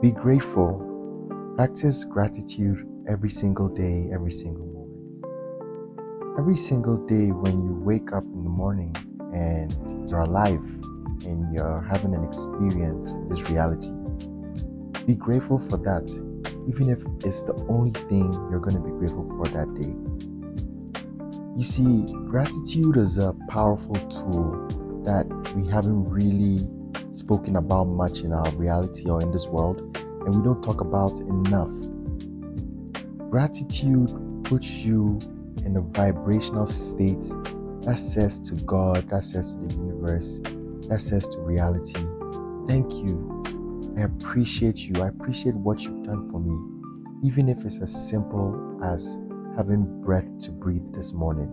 Be grateful. Practice gratitude every single day, every single moment. Every single day when you wake up in the morning and you're alive and you're having an experience in this reality, be grateful for that, even if it's the only thing you're going to be grateful for that day. You see, gratitude is a powerful tool that we haven't really spoken about much in our reality or in this world, and we don't talk about enough. Gratitude puts you in a vibrational state that says to God, that says to the universe, that says to reality, thank you. I appreciate you. I appreciate what you've done for me, even if it's as simple as having breath to breathe this morning,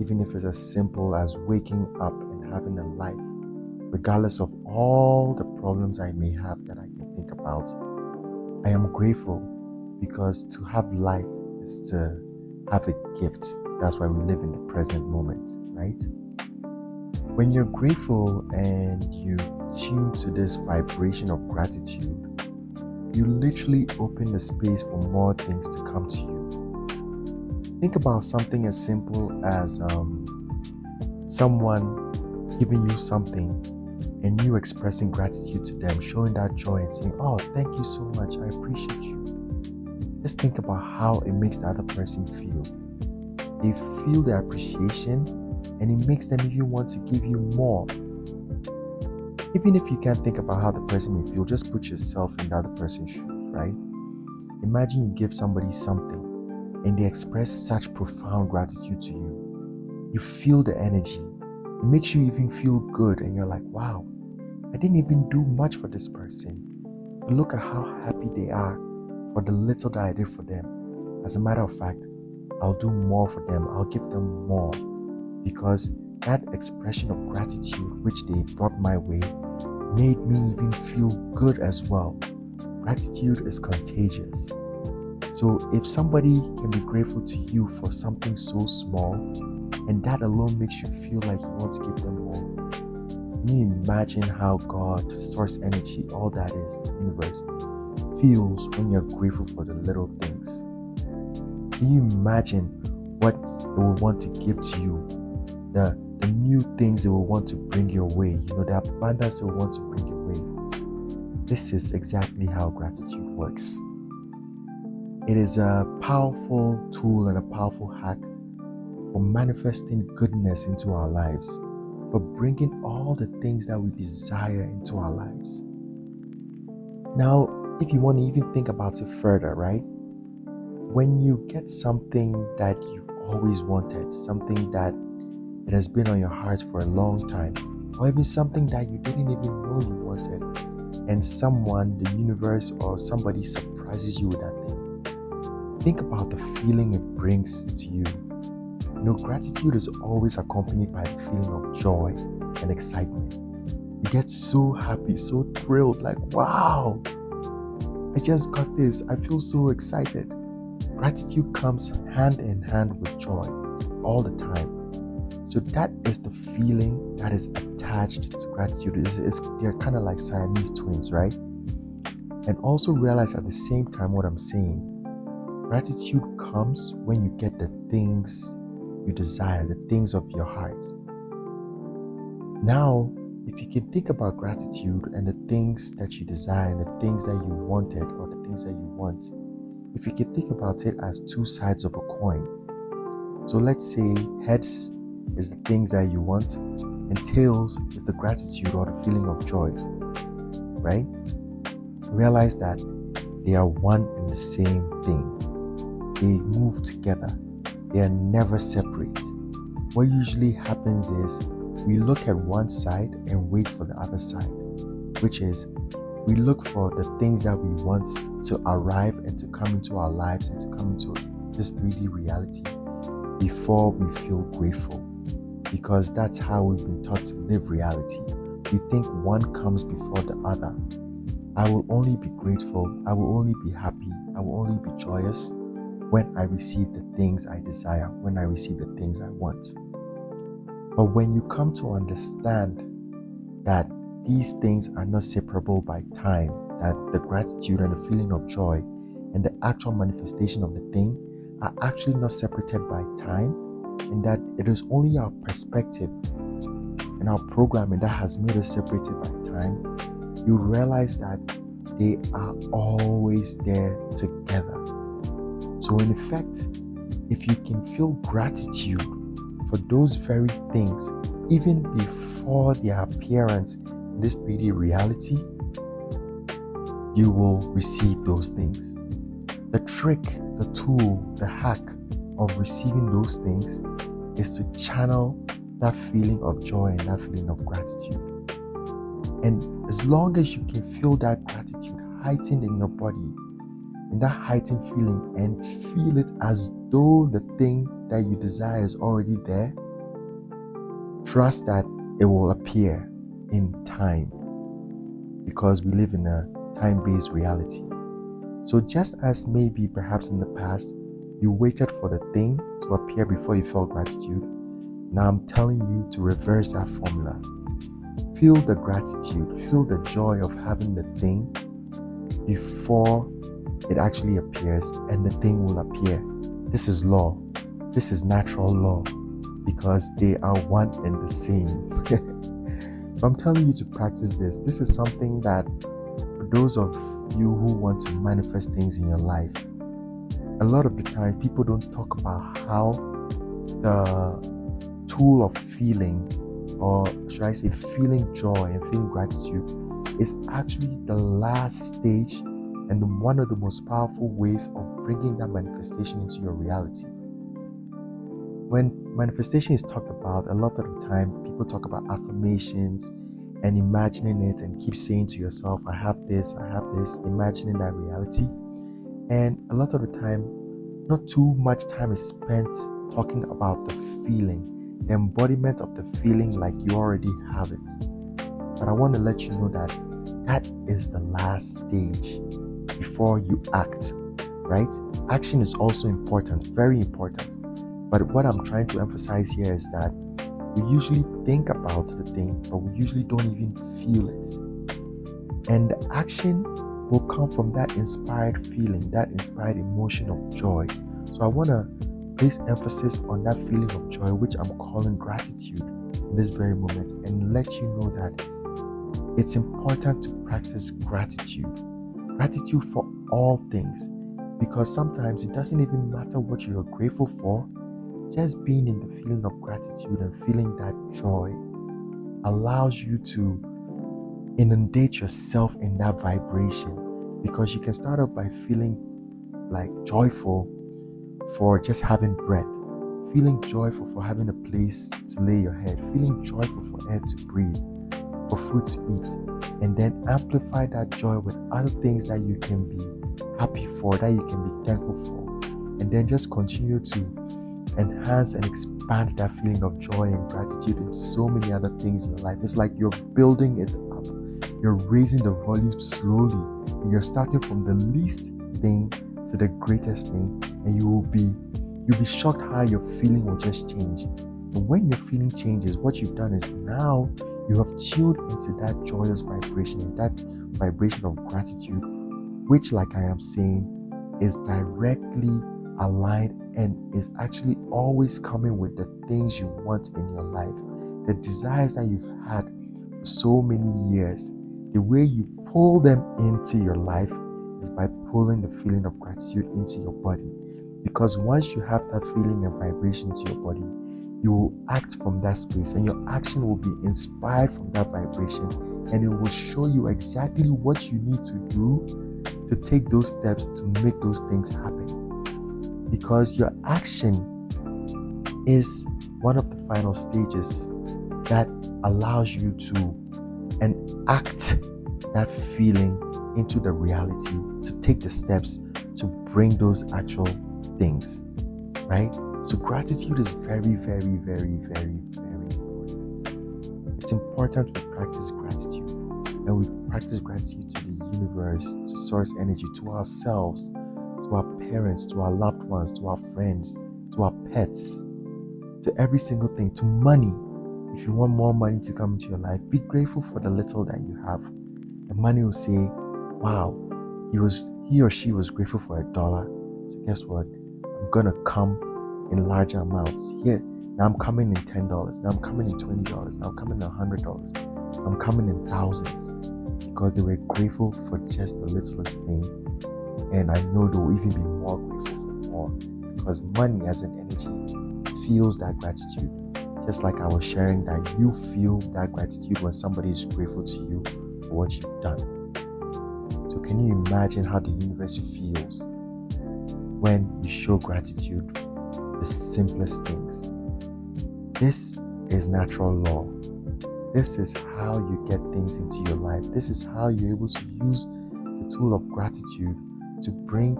even if it's as simple as waking up and having a life, regardless of all the problems I may have that I can think about. I am grateful because to have life is to have a gift. That's why we live in the present moment, right? When you're grateful and you tune to this vibration of gratitude, you literally open the space for more things to come to you. Think about something as simple as someone giving you something and you expressing gratitude to them, showing that joy and saying, oh, thank you so much, I appreciate you. Just think about how it makes the other person feel. They feel the appreciation and it makes them even want to give you more. Even if you can't think about how the person may feel, just put yourself in the other person's shoes, right? Imagine you give somebody something and they express such profound gratitude to you. You feel the energy. It makes you even feel good and you're like, wow, I didn't even do much for this person. But look at how happy they are for the little that I did for them. As a matter of fact, I'll do more for them. I'll give them more because that expression of gratitude which they brought my way made me even feel good as well. Gratitude is contagious. So if somebody can be grateful to you for something so small and that alone makes you feel like you want to give them more, can you imagine how God, source energy, all that is, the universe, feels when you're grateful for the little things? Can you imagine what it will want to give to you? The new things it will want to bring your way, the abundance it will want to bring your way. This is exactly how gratitude works. It is a powerful tool and a powerful hack for manifesting goodness into our lives, for bringing all the things that we desire into our lives. Now, if you want to even think about it further, right? When you get something that you've always wanted, something that it has been on your heart for a long time, or even something that you didn't even know you wanted, and someone, the universe, or somebody surprises you with that thing, think about the feeling it brings to you. Gratitude is always accompanied by the feeling of joy and excitement. You get so happy, so thrilled, like, wow, I just got this. I feel so excited. Gratitude comes hand in hand with joy all the time. So that is the feeling that is attached to gratitude. They're kind of like Siamese twins, right? And also realize at the same time what I'm saying. Gratitude comes when you get the things you desire, the things of your heart. Now, if you can think about gratitude and the things that you desire and the things that you wanted or the things that you want, if you can think about it as two sides of a coin. So let's say heads is the things that you want and tails is the gratitude or the feeling of joy, right? Realize that they are one and the same thing. They move together. They are never separate. What usually happens is we look at one side and wait for the other side, which is we look for the things that we want to arrive and to come into our lives and to come into this 3D reality before we feel grateful, because that's how we've been taught to live reality. We think one comes before the other. I will only be grateful, I will only be happy, I will only be joyous when I receive the things I desire, when I receive the things I want. But when you come to understand that these things are not separable by time, that the gratitude and the feeling of joy and the actual manifestation of the thing are actually not separated by time, and that it is only our perspective and our programming that has made us separated by time, you realize that they are always there together. So in effect, if you can feel gratitude for those very things even before their appearance in this 3D reality, you will receive those things. The trick, the tool, the hack of receiving those things is to channel that feeling of joy and that feeling of gratitude. And as long as you can feel that gratitude heightened in your body, and that heightened feeling, and feel it as though the thing that you desire is already there, trust that it will appear in time, because we live in a time-based reality. So just as maybe perhaps in the past you waited for the thing to appear before you felt gratitude, now I'm telling you to reverse that formula. Feel the gratitude, feel the joy of having the thing before it actually appears, and the thing will appear. This is law. This is natural law, because they are one and the same. So I'm telling you to practice this. This is something that for those of you who want to manifest things in your life, a lot of the time people don't talk about how the tool of feeling, or should I say feeling joy and feeling gratitude, is actually the last stage and one of the most powerful ways of bringing that manifestation into your reality. When manifestation is talked about, a lot of the time people talk about affirmations and imagining it and keep saying to yourself, I have this, imagining that reality. And a lot of the time, not too much time is spent talking about the feeling, the embodiment of the feeling, like you already have it. But I want to let you know that that is the last stage before you act, right? Action is also important, very important. But what I'm trying to emphasize here is that we usually think about the thing, but we usually don't even feel it. And the action will come from that inspired feeling, that inspired emotion of joy. So I want to place emphasis on that feeling of joy, which I'm calling gratitude in this very moment, and let you know that it's important to practice gratitude. Gratitude for all things, because sometimes it doesn't even matter what you're grateful for. Just being in the feeling of gratitude and feeling that joy allows you to inundate yourself in that vibration, because you can start off by feeling like joyful for just having breath, feeling joyful for having a place to lay your head, feeling joyful for air to breathe, for food to eat, and then amplify that joy with other things that you can be happy for, that you can be thankful for, and then just continue to enhance and expand that feeling of joy and gratitude into so many other things in your life. It's like you're building it up. You're raising the volume slowly, and you're starting from the least thing to the greatest thing, and you'll be shocked how your feeling will just change. And when your feeling changes, what you've done is now you have tuned into that joyous vibration, and that vibration of gratitude, which, like I am saying, is directly aligned and is actually always coming with the things you want in your life, the desires that you've had for so many years. The way you pull them into your life is by pulling the feeling of gratitude into your body, because once you have that feeling and vibration into your body, you will act from that space, and your action will be inspired from that vibration, and it will show you exactly what you need to do to take those steps to make those things happen. Because your action is one of the final stages that allows you to enact that feeling into the reality, to take the steps to bring those actual things, right? So gratitude is very, very, very, very, very important. It's important we practice gratitude, and we practice gratitude to the universe, to source energy, to ourselves, to our parents, to our loved ones, to our friends, to our pets, to every single thing, to money. If you want more money to come into your life, be grateful for the little that you have. And money will say, wow, he or she was grateful for $1. So guess what? I'm gonna come in larger amounts. Here, now I'm coming in $10. Now I'm coming in $20. Now I'm coming in $100. I'm coming in thousands because they were grateful for just the littlest thing. And I know they will even be more grateful for more because money as an energy feels that gratitude. Just like I was sharing that you feel that gratitude when somebody is grateful to you for what you've done. So can you imagine how the universe feels when you show gratitude for the simplest things? This is natural law. This is how you get things into your life. This is how you're able to use the tool of gratitude to bring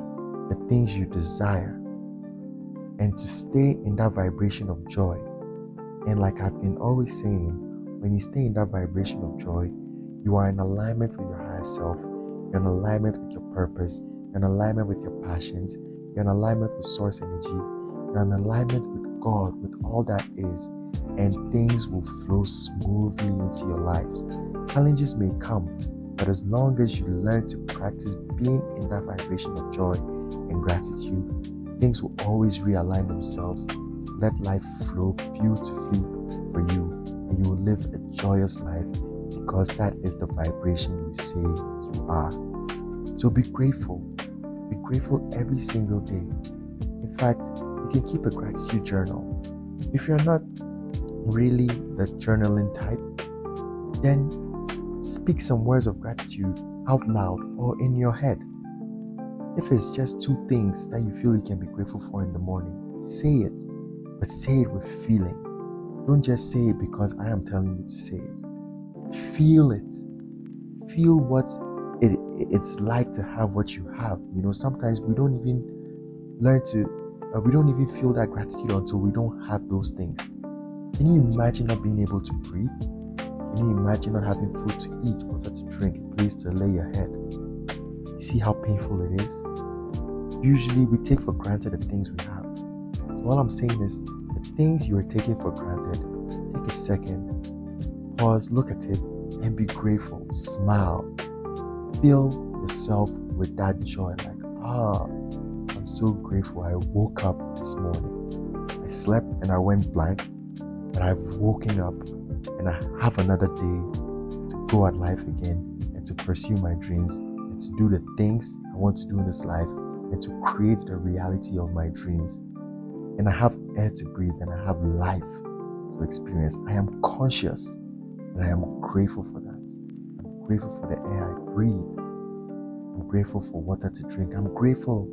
the things you desire and to stay in that vibration of joy. And like I've been always saying, when you stay in that vibration of joy, you are in alignment with your higher self, you're in alignment with your purpose, you're in alignment with your passions, you're in alignment with source energy, you're in alignment with God, with all that is, and things will flow smoothly into your lives. Challenges may come, but as long as you learn to practice being in that vibration of joy and gratitude, things will always realign themselves to let life flow beautifully for you, and you will live a joyous life because that is the vibration you say you are. So be grateful. Be grateful every single day. In fact, you can keep a gratitude journal. If you're not really the journaling type, then speak some words of gratitude out loud or in your head. If it's just 2 things that you feel you can be grateful for in the morning, say it, but say it with feeling. Don't just say it because I am telling you to say it. Feel it. Feel what it's like to have what you have. Sometimes we don't even we don't even feel that gratitude until we don't have those things. Can you imagine not being able to breathe? Can you imagine not having food to eat, water to drink, a place to lay your head? You see how painful it is? Usually we take for granted the things we have. So all I'm saying is, the things you are taking for granted, take a second, pause, look at it, and be grateful. Smile. Fill yourself with that joy. Like, I'm so grateful I woke up this morning. I slept and I went blank, but I've woken up and I have another day to go at life again and to pursue my dreams and to do the things I want to do in this life and to create the reality of my dreams. And I have air to breathe and I have life to experience. I am conscious and I am grateful for that. I'm grateful for the air I breathe. I'm grateful for water to drink. I'm grateful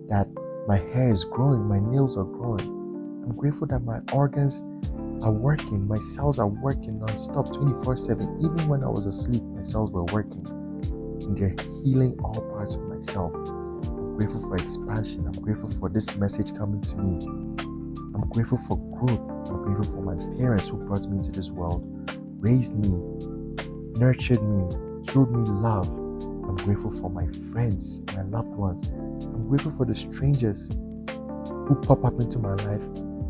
that my hair is growing, my nails are growing. I'm grateful that my organs are working, my cells are working non-stop 24/7. Even when I was asleep, my cells were working and they're healing all parts of myself. I'm grateful for expansion. I'm grateful for this message coming to me. I'm grateful for growth. I'm grateful for my parents who brought me into this world, raised me, nurtured me, showed me love. I'm grateful for my friends, my loved ones. I'm grateful for the strangers who pop up into my life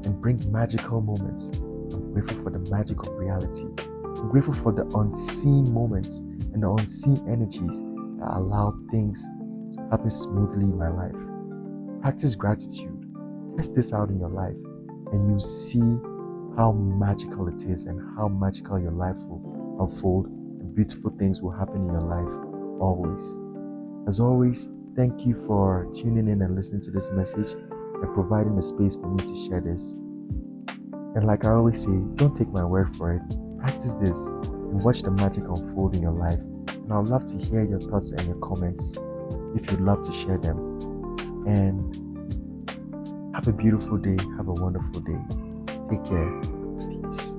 and bring magical moments. I'm grateful for the magic of reality. I'm grateful for the unseen moments and the unseen energies that allow things to happen smoothly in my life. Practice gratitude. Test this out in your life and you see how magical it is and how magical your life will unfold and beautiful things will happen in your life always. As always, thank you for tuning in and listening to this message and providing the space for me to share this. And like I always say, don't take my word for it. Practice this and watch the magic unfold in your life. And I'd love to hear your thoughts and your comments if you'd love to share them. And have a beautiful day. Have a wonderful day. Take care. Peace.